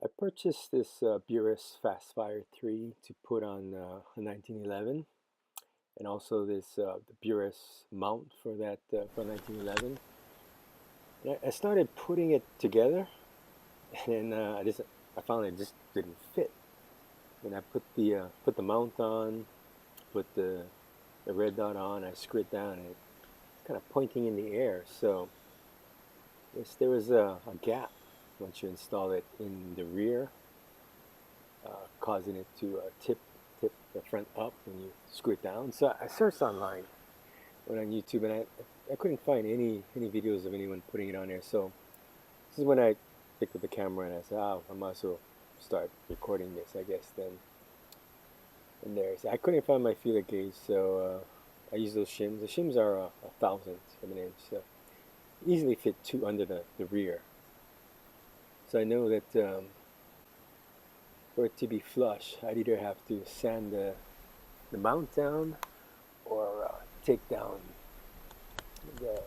I purchased this Burris Fastfire 3 to put on a 1911, and also this the Burris mount for that for 1911. And I started putting it together, and then I found it just didn't fit. When I put the mount on, put the red dot on, I screwed it down, and it's kind of pointing in the air. So there was a gap once you install it in the rear, causing it to tip the front up when you screw it down. So I searched online, went on YouTube, and I couldn't find any videos of anyone putting it on there. So this is when I picked up the camera and I said, "Oh, I might as well start recording this, I guess." Then and there's I couldn't find my feeler gauge, so I used those shims. The shims are a thousandth of an inch, so easily fit two under the rear. So I know that for it to be flush, I'd either have to sand the mount down or take down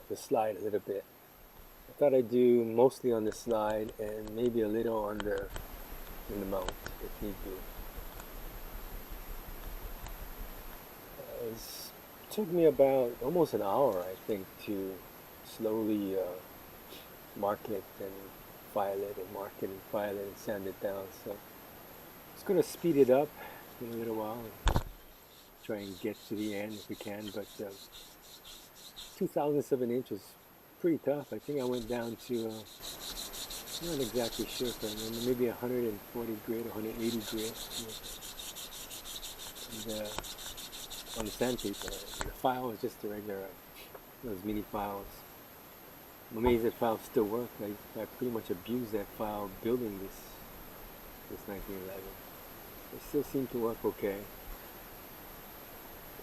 the slide a little bit. I thought I'd do mostly on the slide and maybe a little on in the mount if need be. It took me about almost an hour, I think, to slowly mark it and file it and mark it and file it and sand it down. So it's going to speed it up in a little while and try and get to the end if we can. But 2,000ths of an inch is pretty tough. I think I went down to, I'm not exactly sure if I remember, maybe 140 grit, 180 grit. And on the sandpaper, the file was just a regular, those mini files. I'm amazed that files still work. I pretty much abused that file building this 1911. It still seemed to work okay.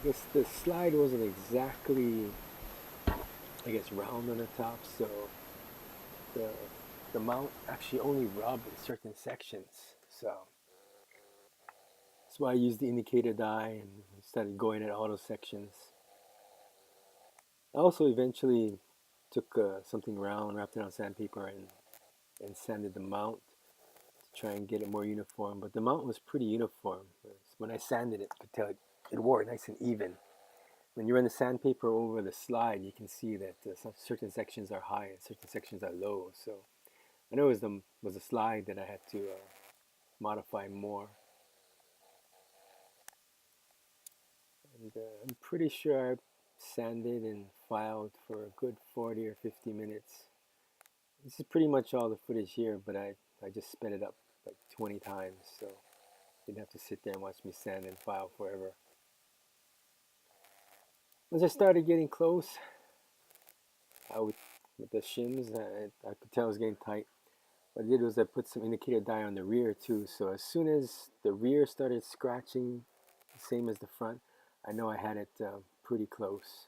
I guess the slide wasn't exactly, round on the top, so the mount actually only rubbed in certain sections. So that's why I used the indicator die and started going at all those sections. I also eventually took something round, wrapped it on sandpaper, and sanded the mount to try and get it more uniform. But the mount was pretty uniform. When I sanded it, I could tell it wore nice and even. When you run the sandpaper over the slide, you can see that certain sections are high and certain sections are low. So I know it was the slide that I had to modify more. And I'm pretty sure I sanded and filed for a good 40 or 50 minutes. This is pretty much all the footage here, but I just sped it up like 20 times, so you didn't have to sit there and watch me sand and file forever. Once I started getting close, with the shims, I could tell it was getting tight. What I did was I put some indicator dye on the rear too, so as soon as the rear started scratching, the same as the front, I know I had it pretty close.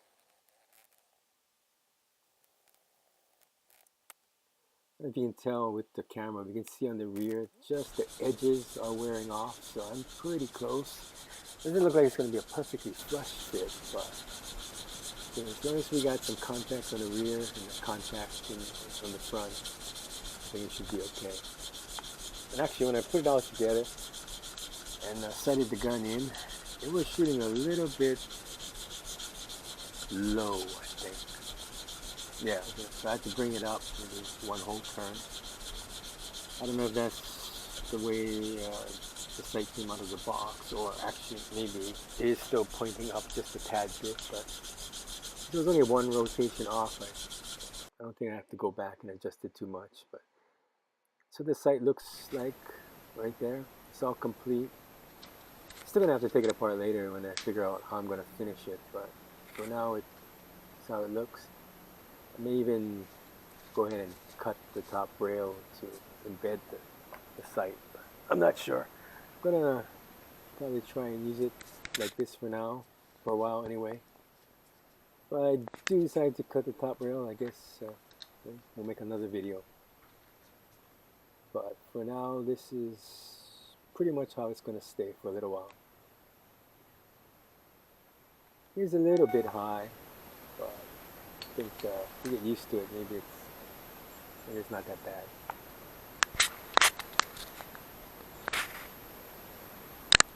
If you can tell with the camera, we can see on the rear, just the edges are wearing off, so I'm pretty close. Doesn't look like it's going to be a perfectly flush fit, but as long as we got some contacts on the rear and the contact on the front, I think it should be okay. And actually, when I put it all together and sighted the gun in, it was shooting a little bit low, I think. Yeah, so I had to bring it up maybe one whole turn. I don't know if that's the way the sight came out of the box, or actually maybe it is still pointing up just a tad bit, but there was only one rotation off. I don't think I have to go back and adjust it too much. But so the sight looks like right there. It's all complete. Still gonna have to take it apart later when I figure out how I'm gonna finish it, but for now it's how it looks. I may even go ahead and cut the top rail to embed the sight. I'm not sure. I'm gonna probably try and use it like this for now, for a while anyway. If I do decide to cut the top rail, I guess we'll make another video. But for now, this is pretty much how it's gonna stay for a little while. It's a little bit high, but I think if you get used to it, maybe it's not that bad.